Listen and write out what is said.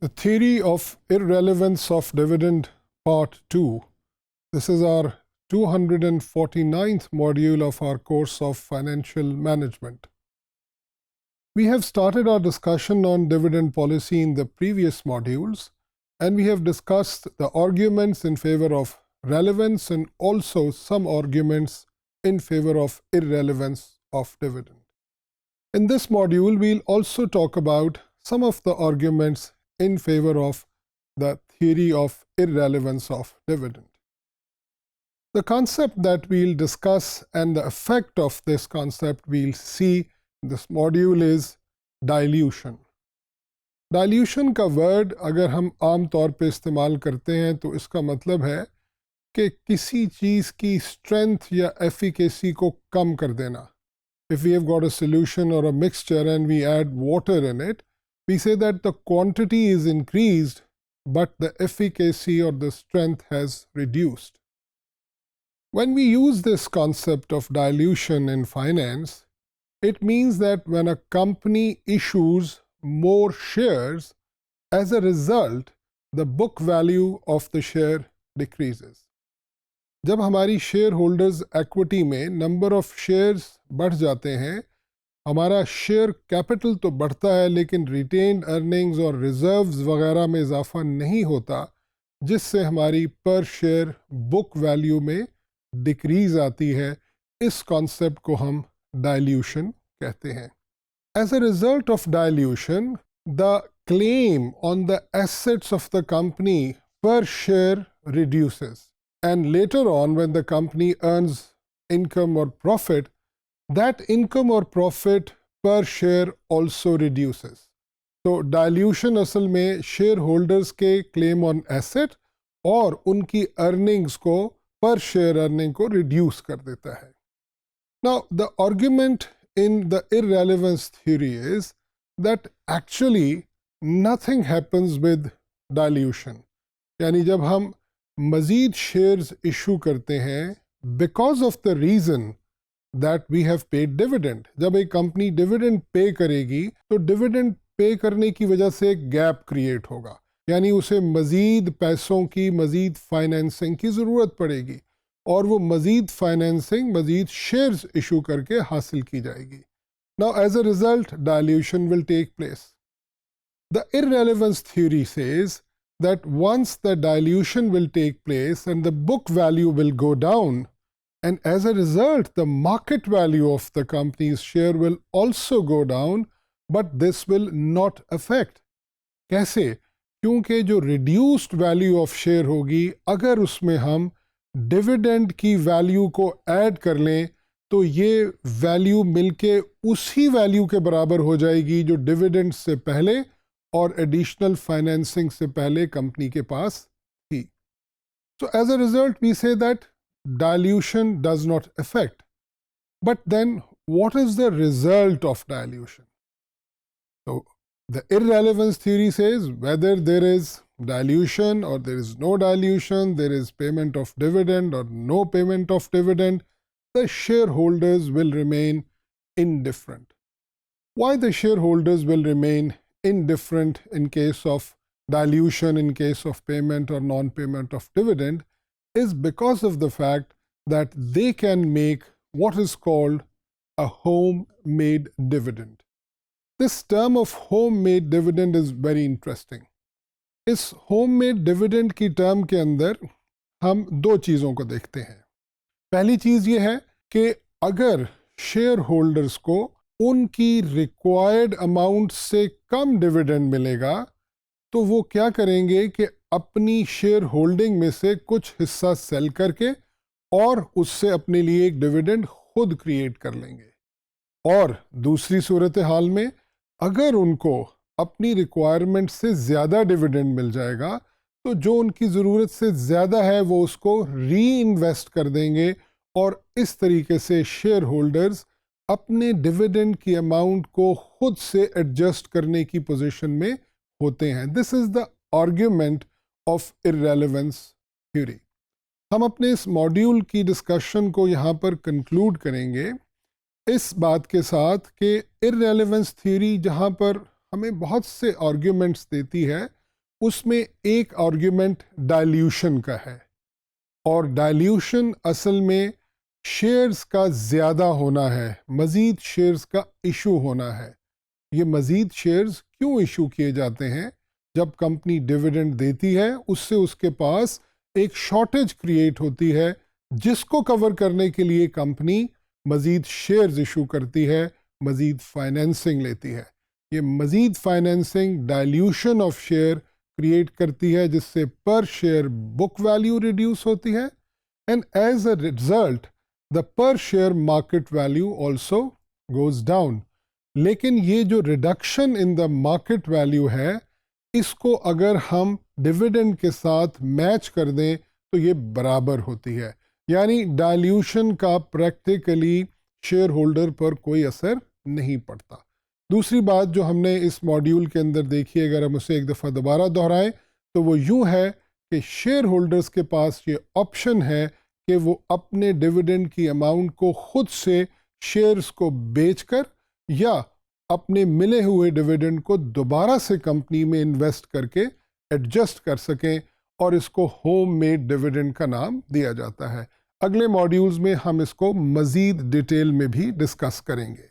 The theory of irrelevance of dividend part 2. This is our 249th module of our course of financial management. We have started our discussion on dividend policy in the previous modules, and we have discussed the arguments in favor of relevance and also some arguments in favor of irrelevance of dividend. In this module, we'll also talk about some of the arguments in favor of the theory of irrelevance of dividend. The concept that we'll discuss and the effect of this concept we'll see in this module is dilution. Dilution का word अगर हम आम तौर पे इस्तेमाल करते हैं तो इसका मतलब है कि किसी चीज़ की स्ट्रेंथ या एफिकेसी को कम कर देना. If we have got a solution or a mixture and we add water in it, we say that the quantity is increased, but the efficacy or the strength has reduced. When we use this concept of dilution in finance, it means that when a company issues more shares, as a result, the book value of the share decreases. जब हमारी share holders equity में number of shares बढ़ जाते हैं, हमारा share capital तो बढ़ता है लेकिन रिटेन्ड अर्निंग्स और रिजर्व्स वगैरह में इजाफा नहीं होता, जिससे हमारी पर शेयर बुक वैल्यू में डिक्रीज आती है. इस कॉन्सेप्ट को हम डाइल्यूशन कहते हैं. As a result of dilution, the claim on the assets of the company per share reduces. And later on, when the company earns income or profit, that income or profit per share also reduces. So dilution असल में shareholders के claim on asset और उनकी earnings को per share earning को reduce कर देता है. Now the argument in the irrelevance theory is that actually nothing happens with dilution. यानी जब हम मज़ीद शेयर्स इशू करते हैं because of the reason that we have paid dividend. जब एक कंपनी डिविडेंड पे करेगी तो डिविडेंड पे करने की वजह से एक गैप क्रिएट होगा, यानी उसे मज़ीद पैसों की, मज़ीद फाइनेंसिंग की ज़रूरत पड़ेगी और वो मज़ीद फाइनेंसिंग, मज़ीद शेयर्स इशू करके हासिल की जाएगी. Now as a result dilution will take place. The irrelevance theory says that once the dilution will take place and the book value will go down, and as a result the market value of the company's share will also go down, but this will not affect. कैसे? क्योंकि जो reduced value of share होगी, अगर उसमें हम dividend की value को add कर लें तो ये value मिलके उसी value के बराबर हो जाएगी जो dividend से पहले और एडिशनल फाइनेंसिंग से पहले कंपनी के पास थी. So as a result we say that dilution does not affect. But then what is the result of dilution? So the irrelevance theory says whether there is dilution or there is no dilution, there is payment of dividend or no payment of dividend, the shareholders will remain indifferent. Why the shareholders will remain indifferent in case of dilution, in case of payment or non-payment of dividend, is because of the fact that they can make what is called a homemade dividend. This term of homemade dividend is very interesting. इस homemade dividend की term के अंदर हम दो चीज़ों को देखते हैं. पहली चीज़ ये है कि अगर shareholders को उनकी रिक्वायर्ड अमाउंट से कम डिविडेंड मिलेगा तो वो क्या करेंगे कि अपनी शेयर होल्डिंग में से कुछ हिस्सा सेल करके और उससे अपने लिए एक डिविडेंड खुद क्रिएट कर लेंगे. और दूसरी सूरत हाल में अगर उनको अपनी रिक्वायरमेंट से ज़्यादा डिविडेंड मिल जाएगा तो जो उनकी ज़रूरत से ज़्यादा है वो उसको री इन्वेस्ट कर देंगे और इस तरीके से शेयर होल्डर्स अपने डिविडेंड की अमाउंट को खुद से एडजस्ट करने की पोजीशन में होते हैं. This is the argument of irrelevance theory. हम अपने इस मॉड्यूल की डिस्कशन को यहाँ पर कंक्लूड करेंगे इस बात के साथ कि इररेलेवेंस थ्योरी जहाँ पर हमें बहुत से आर्ग्यूमेंट्स देती है اس میں ایک آرگیومنٹ ڈائلیوشن کا ہے، اور ڈائلیوشن اصل میں شیئرز کا زیادہ ہونا ہے، مزید شیئرز کا ایشو ہونا ہے۔ یہ مزید شیئرز کیوں ایشو کیے جاتے ہیں؟ جب کمپنی ڈیویڈنڈ دیتی ہے اس سے اس کے پاس ایک شارٹیج کریٹ ہوتی ہے، جس کو کور کرنے کے لیے کمپنی مزید شیئرز ایشو کرتی ہے، مزید فائنینسنگ لیتی ہے۔ یہ مزید financing dilution of share create کرتی ہے، جس سے پر شیئر بک ویلیو ریڈیوس ہوتی ہے، and as a result the per share market value also goes down۔ لیکن یہ جو reduction in the market value ہے، اس کو اگر ہم ڈیویڈنڈ کے ساتھ میچ کر دیں تو یہ برابر ہوتی ہے، یعنی ڈائلیوشن کا پریکٹیکلی شیئر ہولڈر پر کوئی اثر نہیں پڑتا۔ دوسری بات جو ہم نے اس ماڈیول کے اندر دیکھی، اگر ہم اسے ایک دفعہ دوبارہ دہرائیں تو وہ یوں ہے کہ شیئر ہولڈرز کے پاس یہ آپشن ہے کہ وہ اپنے ڈیویڈنڈ کی اماؤنٹ کو خود سے شیئرز کو بیچ کر یا اپنے ملے ہوئے ڈیویڈنڈ کو دوبارہ سے کمپنی میں انویسٹ کر کے ایڈجسٹ کر سکیں، اور اس کو ہوم میڈ ڈیویڈنڈ کا نام دیا جاتا ہے۔ اگلے ماڈیولز میں ہم اس کو مزید ڈیٹیل میں بھی ڈسکس کریں گے۔